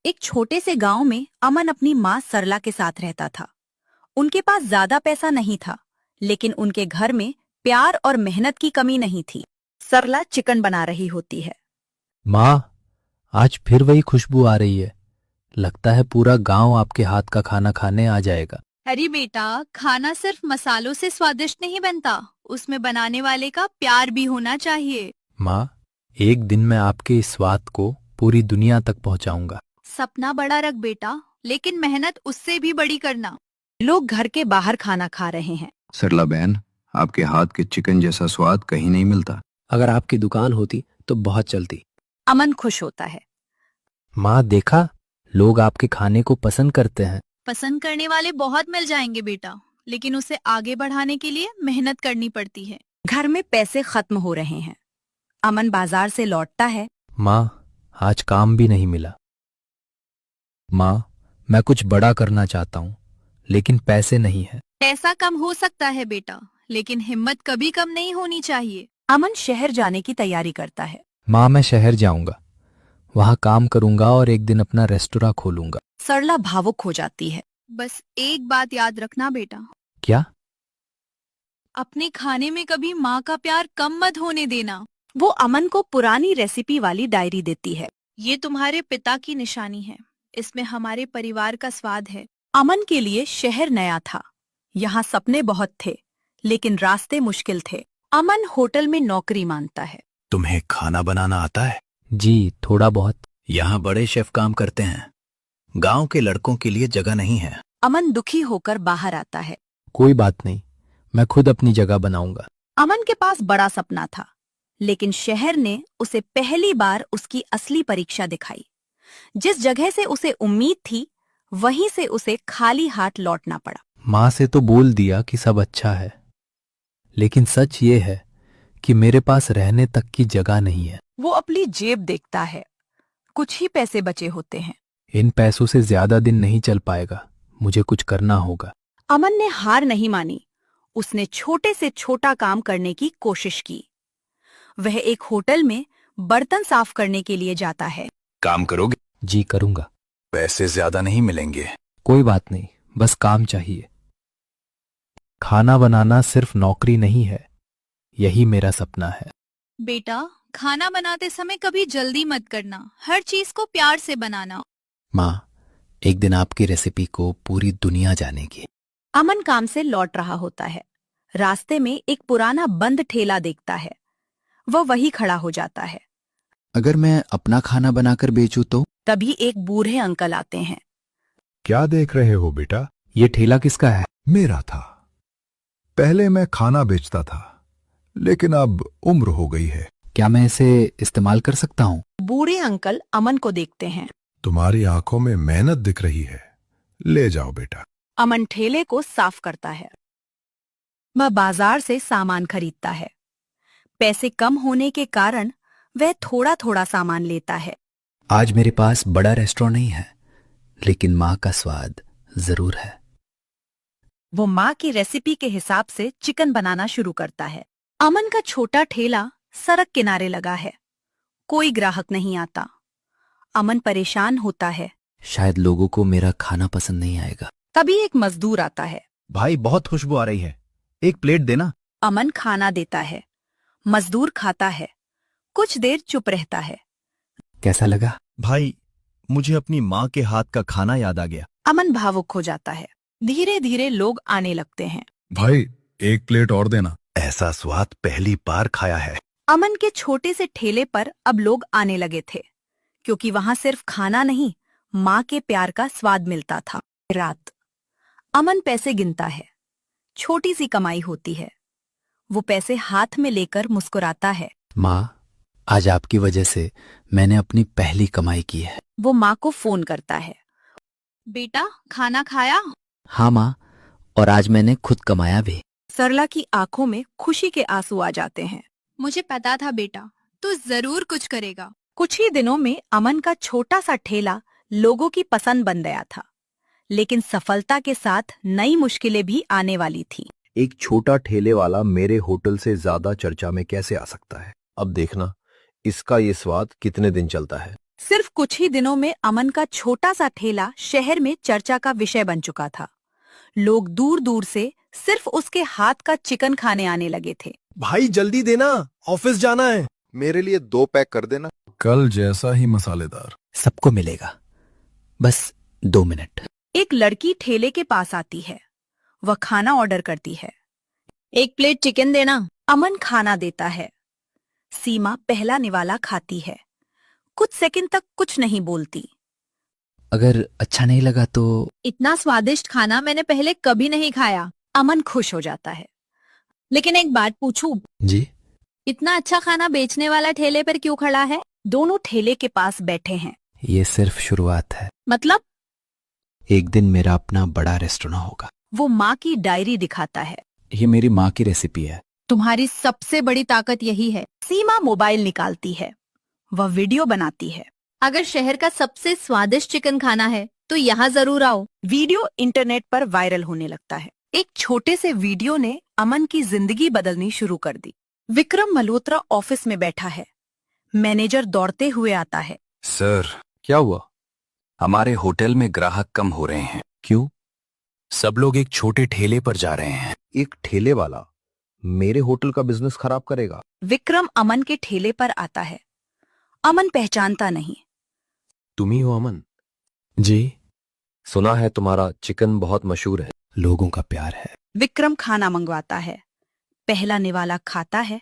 एक छोटे से गांव में अमन अपनी माँ सरला के साथ रहता था। उनके पास ज्यादा पैसा नहीं था, लेकिन उनके घर में प्यार और मेहनत की कमी नहीं थी। सरला चिकन बना रही होती है। माँ, आज फिर वही खुशबू आ रही है। लगता है पूरा गांव आपके हाथ का खाना खाने आ जाएगा। अरे बेटा, खाना सिर्फ मसालों से स्वादिष्ट नहीं बनता, उसमें बनाने वाले का प्यार भी होना चाहिए। माँ, एक दिन मैं आपके इस स्वाद को पूरी दुनिया तक पहुंचाऊंगा। सपना बड़ा रख बेटा, लेकिन मेहनत उससे भी बड़ी करना। लोग घर के बाहर खाना खा रहे हैं। सरला बहन, आपके हाथ के चिकन जैसा स्वाद कहीं नहीं मिलता। अगर आपकी दुकान होती तो बहुत चलती। अमन खुश होता है। माँ, देखा, लोग आपके खाने को पसंद करते हैं। पसंद करने वाले बहुत मिल जाएंगे बेटा, लेकिन उसे आगे बढ़ाने के लिए मेहनत करनी पड़ती है। घर में पैसे खत्म हो रहे हैं। अमन बाजार से लौटता है। माँ, आज काम भी नहीं मिला। माँ, मैं कुछ बड़ा करना चाहता हूँ, लेकिन पैसे नहीं है। पैसा कम हो सकता है बेटा, लेकिन हिम्मत कभी कम नहीं होनी चाहिए। अमन शहर जाने की तैयारी करता है। माँ, मैं शहर जाऊंगा, वहाँ काम करूंगा और एक दिन अपना रेस्टोरेंट खोलूंगा। सरला भावुक हो जाती है। बस एक बात याद रखना बेटा, क्या? अपने खाने में कभी माँ का प्यार कम मत होने देना। वो अमन को पुरानी रेसिपी वाली डायरी देती है। ये तुम्हारे पिता की निशानी है, इसमें हमारे परिवार का स्वाद है। अमन के लिए शहर नया था। यहाँ सपने बहुत थे, लेकिन रास्ते मुश्किल थे। अमन होटल में नौकरी मांगता है। तुम्हें खाना बनाना आता है? जी, थोड़ा बहुत। यहाँ बड़े शेफ काम करते हैं। गांव के लड़कों के लिए जगह नहीं है। अमन दुखी होकर बाहर आता है। कोई बात नहीं, मैं खुद अपनी जगह बनाऊंगा। अमन के पास बड़ा सपना था, लेकिन शहर ने उसे पहली बार उसकी असली परीक्षा दिखाई। जिस जगह से उसे उम्मीद थी, वहीं से उसे खाली हाथ लौटना पड़ा। माँ से तो बोल दिया कि सब अच्छा है, लेकिन सच ये है कि मेरे पास रहने तक की जगह नहीं है। वो अपनी जेब देखता है। कुछ ही पैसे बचे होते हैं। इन पैसों से ज्यादा दिन नहीं चल पाएगा, मुझे कुछ करना होगा। अमन ने हार नहीं मानी। उसने छोटे से छोटा काम करने की कोशिश की। वह एक होटल में बर्तन साफ करने के लिए जाता है। काम करोगे? जी, करूंगा। पैसे ज्यादा नहीं मिलेंगे। कोई बात नहीं, बस काम चाहिए। खाना बनाना सिर्फ नौकरी नहीं है, यही मेरा सपना है। बेटा, खाना बनाते समय कभी जल्दी मत करना, हर चीज को प्यार से बनाना। माँ, एक दिन आपकी रेसिपी को पूरी दुनिया जानेगी। अमन काम से लौट रहा होता है। रास्ते में एक पुराना बंद ठेला देखता है। वह वही खड़ा हो जाता है। अगर मैं अपना खाना बनाकर बेचूं तो? तभी एक बूढ़े अंकल आते हैं। क्या देख रहे हो बेटा? ये ठेला किसका है? मेरा था। पहले मैं खाना बेचता था, लेकिन अब उम्र हो गई है। क्या मैं इसे इस्तेमाल कर सकता हूँ? बूढ़े अंकल अमन को देखते हैं। तुम्हारी आंखों में मेहनत दिख रही है, ले जाओ बेटा। अमन ठेले को साफ करता है। वह बाजार से सामान खरीदता है। पैसे कम होने के कारण वह थोड़ा थोड़ा सामान लेता है। आज मेरे पास बड़ा रेस्टोरेंट नहीं है, लेकिन माँ का स्वाद जरूर है। वो माँ की रेसिपी के हिसाब से चिकन बनाना शुरू करता है। अमन का छोटा ठेला सड़क किनारे लगा है। कोई ग्राहक नहीं आता। अमन परेशान होता है। शायद लोगों को मेरा खाना पसंद नहीं आएगा। तभी एक मजदूर आता है। भाई, बहुत खुशबू आ रही है, एक प्लेट देना। अमन खाना देता है। मजदूर खाता है। कुछ देर चुप रहता है। कैसा लगा? भाई, मुझे अपनी माँ के हाथ का खाना याद आ गया। अमन भावुक हो जाता है। धीरे धीरे लोग आने लगते हैं। भाई, एक प्लेट और देना। ऐसा स्वाद पहली बार खाया है। अमन के छोटे से ठेले पर अब लोग आने लगे थे, क्योंकि वहां सिर्फ खाना नहीं, माँ के प्यार का स्वाद मिलता था। रात, अमन पैसे गिनता है। छोटी सी कमाई होती है। वो पैसे हाथ में लेकर मुस्कुराता है। माँ, आज आपकी वजह से मैंने अपनी पहली कमाई की है। वो माँ को फोन करता है। बेटा, खाना खाया? हाँ माँ, और आज मैंने खुद कमाया भी। सरला की आंखों में खुशी के आंसू आ जाते हैं। मुझे पता था बेटा, तू जरूर कुछ करेगा। कुछ ही दिनों में अमन का छोटा सा ठेला लोगों की पसंद बन गया था, लेकिन सफलता के साथ नई मुश्किलें भी आने वाली थी। एक छोटा ठेले वाला मेरे होटल से ज्यादा चर्चा में कैसे आ सकता है? अब देखना, इसका ये स्वाद कितने दिन चलता है। सिर्फ कुछ ही दिनों में अमन का छोटा सा ठेला शहर में चर्चा का विषय बन चुका था। लोग दूर दूर से सिर्फ उसके हाथ का चिकन खाने आने लगे थे। भाई जल्दी देना, ऑफिस जाना है। मेरे लिए 2 पैक कर देना। कल जैसा ही मसालेदार। सबको मिलेगा, बस 2 मिनट। एक लड़की ठेले के पास आती है। वह खाना ऑर्डर करती है। 1 प्लेट चिकन देना। अमन खाना देता है। सीमा पहला निवाला खाती है। कुछ सेकंड तक कुछ नहीं बोलती। अगर अच्छा नहीं लगा तो? इतना स्वादिष्ट खाना मैंने पहले कभी नहीं खाया। अमन खुश हो जाता है। लेकिन एक बात पूछूं? जी। इतना अच्छा खाना बेचने वाला ठेले पर क्यों खड़ा है? दोनों ठेले के पास बैठे हैं। ये सिर्फ शुरुआत है। मतलब? एक दिन मेरा अपना बड़ा रेस्टोरेंट होगा। वो माँ की डायरी दिखाता है। ये मेरी माँ की रेसिपी है। तुम्हारी सबसे बड़ी ताकत यही है। सीमा मोबाइल निकालती है। वह वीडियो बनाती है। अगर शहर का सबसे स्वादिष्ट चिकन खाना है तो यहाँ जरूर आओ। वीडियो इंटरनेट पर वायरल होने लगता है। एक छोटे से वीडियो ने अमन की जिंदगी बदलनी शुरू कर दी। विक्रम मल्होत्रा ऑफिस में बैठा है। मैनेजर दौड़ते हुए आता है। सर, क्या हुआ? हमारे होटल में ग्राहक कम हो रहे हैं। क्यों? सब लोग एक छोटे ठेले पर जा रहे हैं। एक ठेले वाला मेरे होटल का बिजनेस खराब करेगा। विक्रम अमन के ठेले पर आता है। अमन पहचानता नहीं। तुम ही हो अमन? जी। सुना है तुम्हारा चिकन बहुत मशहूर है। लोगों का प्यार है। विक्रम खाना मंगवाता है। पहला निवाला खाता है।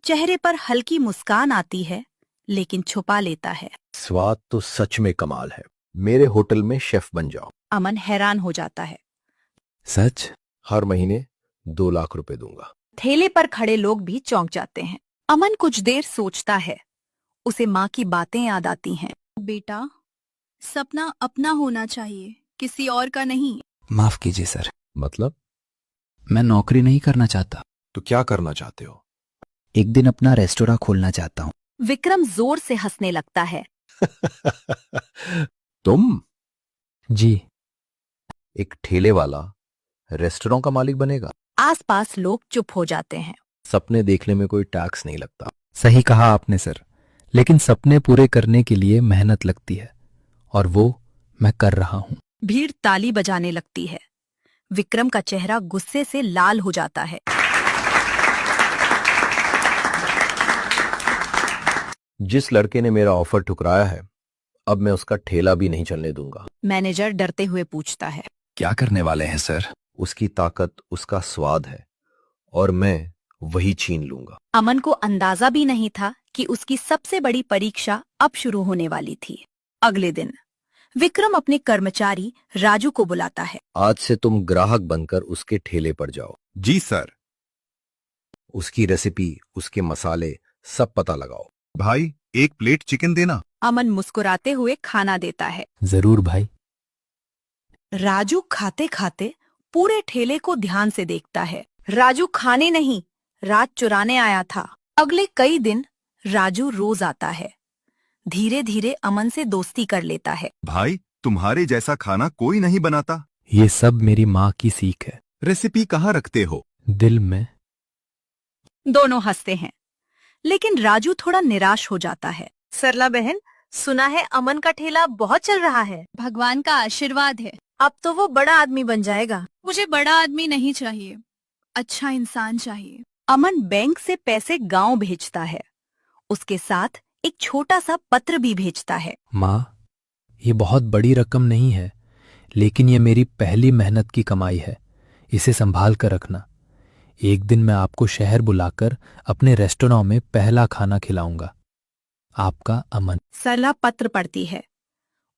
चेहरे पर हल्की मुस्कान आती है, लेकिन छुपा लेता है। स्वाद तो सच में कमाल है। मेरे होटल में शेफ बन जाओ। अमन हैरान हो जाता है। सच? हर महीने 2 लाख रुपए दूंगा। ठेले पर खड़े लोग भी चौंक जाते हैं। अमन कुछ देर सोचता है। उसे माँ की बातें याद आती हैं। बेटा, सपना अपना होना चाहिए, किसी और का नहीं। माफ कीजिए सर, मतलब? मैं नौकरी नहीं करना चाहता। तो क्या करना चाहते हो? एक दिन अपना रेस्टोरेंट खोलना चाहता हूँ। विक्रम जोर से हंसने लगता है। तुम? जी। एक ठेले वाला रेस्टोरेंट का मालिक बनेगा? आसपास लोग चुप हो जाते हैं। सपने देखने में कोई टैक्स नहीं लगता। सही कहा आपने सर, लेकिन सपने पूरे करने के लिए मेहनत लगती है, और वो मैं कर रहा हूँ। भीड़ ताली बजाने लगती है। विक्रम का चेहरा गुस्से से लाल हो जाता है। जिस लड़के ने मेरा ऑफर ठुकराया है, अब मैं उसका ठेला भी नहीं चलने दूंगा। मैनेजर डरते हुए पूछता है। क्या करने वाले हैं सर? उसकी ताकत उसका स्वाद है, और मैं वही छीन लूंगा। अमन को अंदाजा भी नहीं था कि उसकी सबसे बड़ी परीक्षा अब शुरू होने वाली थी। अगले दिन विक्रम अपने कर्मचारी राजू को बुलाता है। आज से तुम ग्राहक बनकर उसके ठेले पर जाओ। जी सर। उसकी रेसिपी, उसके मसाले सब पता लगाओ। भाई, 1 प्लेट चिकन देना। अमन मुस्कुराते हुए खाना देता है। जरूर भाई। राजू खाते खाते पूरे ठेले को ध्यान से देखता है। राजू खाने नहीं, रात चुराने आया था। अगले कई दिन राजू रोज आता है। धीरे धीरे अमन से दोस्ती कर लेता है। भाई, तुम्हारे जैसा खाना कोई नहीं बनाता। ये सब मेरी माँ की सीख है। रेसिपी कहाँ रखते हो? दिल में। दोनों हंसते हैं, लेकिन राजू थोड़ा निराश हो जाता है। सरला बहन, सुना है अमन का ठेला बहुत चल रहा है। भगवान का आशीर्वाद है। अब तो वो बड़ा आदमी बन जाएगा। मुझे बड़ा आदमी नहीं चाहिए, अच्छा इंसान चाहिए। अमन बैंक से पैसे गांव भेजता है। उसके साथ एक छोटा सा पत्र भी भेजता है। माँ, ये बहुत बड़ी रकम नहीं है, लेकिन ये मेरी पहली मेहनत की कमाई है। इसे संभाल कर रखना। एक दिन मैं आपको शहर बुलाकर अपने रेस्टोरेंट में पहला खाना खिलाऊंगा। आपका अमन। सरला पत्र पढ़ती है।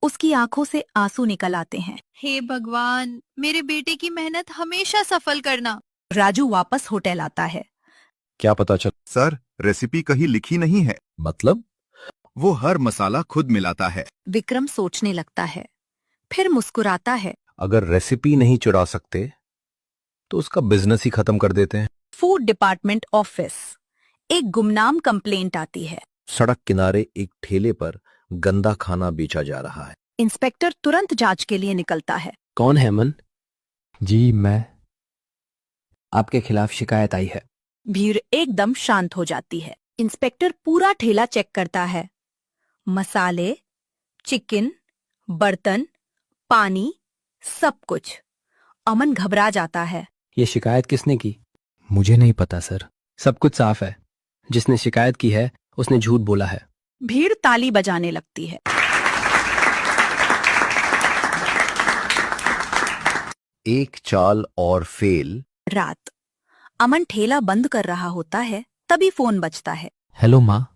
उसकी आंखों से आंसू निकल आते हैं। हे भगवान, मेरे बेटे की मेहनत हमेशा सफल करना। राजू वापस होटल आता है। क्या पता चल? सर, रेसिपी कहीं लिखी नहीं है। मतलब? वो हर मसाला खुद मिलाता है। विक्रम सोचने लगता है, फिर मुस्कुराता है। अगर रेसिपी नहीं चुरा सकते तो उसका बिजनेस ही खत्म कर देते हैं। Food department office. एक गुमनाम कंप्लेंट आती है। सड़क किनारे एक ठेले पर गंदा खाना बेचा जा रहा है। इंस्पेक्टर तुरंत जांच के लिए निकलता है। कौन है अमन? जी मैं। आपके खिलाफ शिकायत आई है। भीड़ एकदम शांत हो जाती है। इंस्पेक्टर पूरा ठेला चेक करता है। मसाले, चिकन, बर्तन, पानी, सब कुछ। अमन घबरा जाता है। ये शिकायत किसने की? मुझे नहीं पता सर। सब कुछ साफ है। जिसने शिकायत की है उसने झूठ बोला है। भीड़ ताली बजाने लगती है। एक चाल और फेल। रात। अमन ठेला बंद कर रहा होता है, तभी फोन बजता है। हेलो माँ।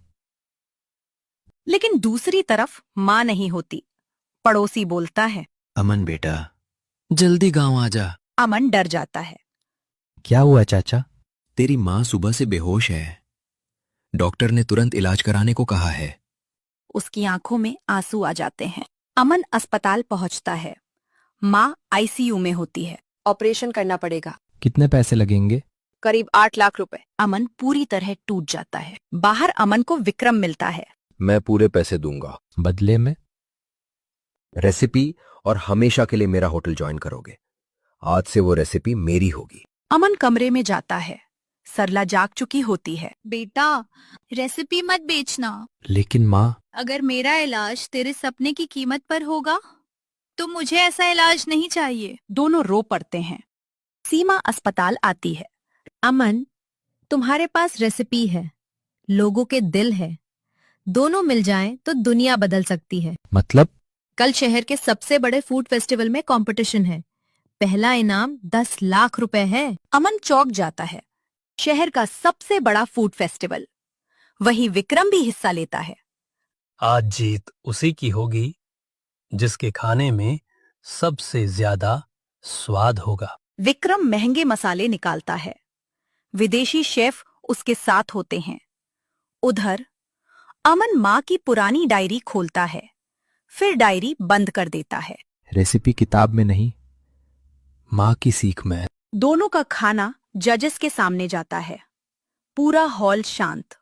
लेकिन दूसरी तरफ माँ नहीं होती। पड़ोसी बोलता है। अमन बेटा, जल्दी गांव आ जा। अमन डर जाता है। क्या हुआ चाचा? तेरी माँ सुबह से बेहोश है। डॉक्टर ने तुरंत इलाज कराने को कहा है। उसकी आंखों में आंसू आ जाते हैं। अमन अस्पताल पहुंचता है। माँ आईसीयू में होती है। ऑपरेशन करना पड़ेगा। कितने पैसे लगेंगे? करीब 8 लाख रुपए। अमन पूरी तरह टूट जाता है। बाहर अमन को विक्रम मिलता है। मैं पूरे पैसे दूंगा। बदले में? रेसिपी और हमेशा के लिए मेरा होटल ज्वाइन करोगे। आज से वो रेसिपी मेरी होगी। अमन कमरे में जाता है। सरला जाग चुकी होती है। बेटा, रेसिपी मत बेचना। लेकिन माँ। अगर मेरा इलाज तेरे सपने की कीमत पर होगा तो मुझे ऐसा इलाज नहीं चाहिए। दोनों रो पड़ते हैं। सीमा अस्पताल आती है। अमन, तुम्हारे पास रेसिपी है, लोगों के दिल है। दोनों मिल जाएं तो दुनिया बदल सकती है। मतलब? कल शहर के सबसे बड़े फूड फेस्टिवल में कंपटीशन है। पहला इनाम 10 लाख रुपए है। अमन चौंक जाता है। शहर का सबसे बड़ा फूड फेस्टिवल। वही विक्रम भी हिस्सा लेता है। आज जीत उसी की होगी जिसके खाने में सबसे ज्यादा स्वाद होगा। विक्रम महंगे मसाले निकालता है। विदेशी शेफ उसके साथ होते हैं। उधर अमन माँ की पुरानी डायरी खोलता है, फिर डायरी बंद कर देता है। रेसिपी किताब में नहीं, माँ की सीख में है। दोनों का खाना जजेस के सामने जाता है। पूरा हॉल शांत।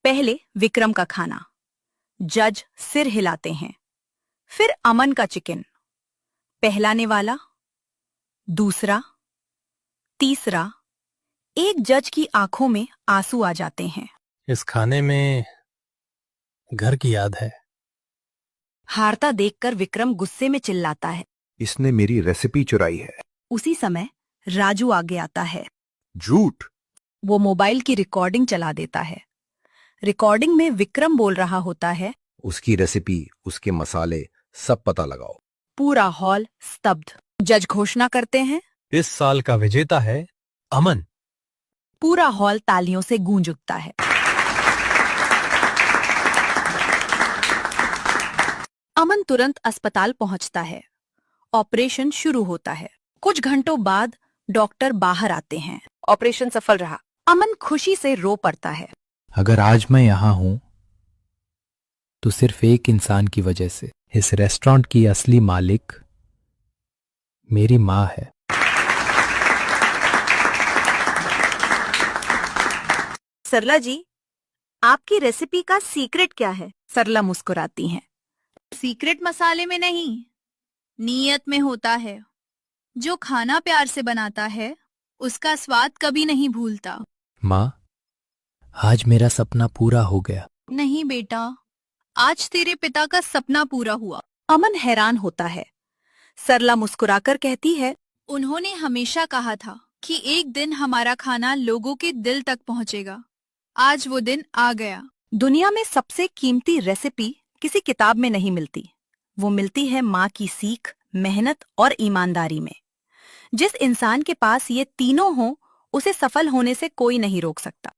पहले विक्रम का खाना। जज सिर हिलाते हैं। फिर अमन का चिकन। पहलाने वाला, दूसरा, तीसरा। एक जज की आंखों में आंसू आ जाते हैं। इस खाने में घर की याद है। हारता देखकर विक्रम गुस्से में चिल्लाता है। इसने मेरी रेसिपी चुराई है। उसी समय राजू आगे आता है। झूठ। वो मोबाइल की रिकॉर्डिंग चला देता है। रिकॉर्डिंग में विक्रम बोल रहा होता है। उसकी रेसिपी, उसके मसाले, सब पता लगाओ। पूरा हॉल स्तब्ध। जज घोषणा करते हैं। इस साल का विजेता है अमन। पूरा हॉल तालियों से गूंज उठता है। अमन तुरंत अस्पताल पहुंचता है। ऑपरेशन शुरू होता है। कुछ घंटों बाद डॉक्टर बाहर आते हैं। ऑपरेशन सफल रहा। अमन खुशी से रो पड़ता है। अगर आज मैं यहाँ हूं तो सिर्फ एक इंसान की वजह से। इस रेस्टोरेंट की असली मालिक मेरी माँ है। सरला जी, आपकी रेसिपी का सीक्रेट क्या है? सरला मुस्कुराती हैं। सीक्रेट मसाले में नहीं, नीयत में होता है। जो खाना प्यार से बनाता है उसका स्वाद कभी नहीं भूलता। माँ, आज मेरा सपना पूरा हो गया। नहीं बेटा, आज तेरे पिता का सपना पूरा हुआ। अमन हैरान होता है। सरला मुस्कुराकर कहती है, उन्होंने हमेशा कहा था कि एक दिन हमारा खाना लोगों के दिल तक पहुंचेगा। आज वो दिन आ गया। दुनिया में सबसे कीमती रेसिपी किसी किताब में नहीं मिलती। वो मिलती है माँ की सीख, मेहनत और ईमानदारी में। जिस इंसान के पास ये तीनों हों, उसे सफल होने से कोई नहीं रोक सकता।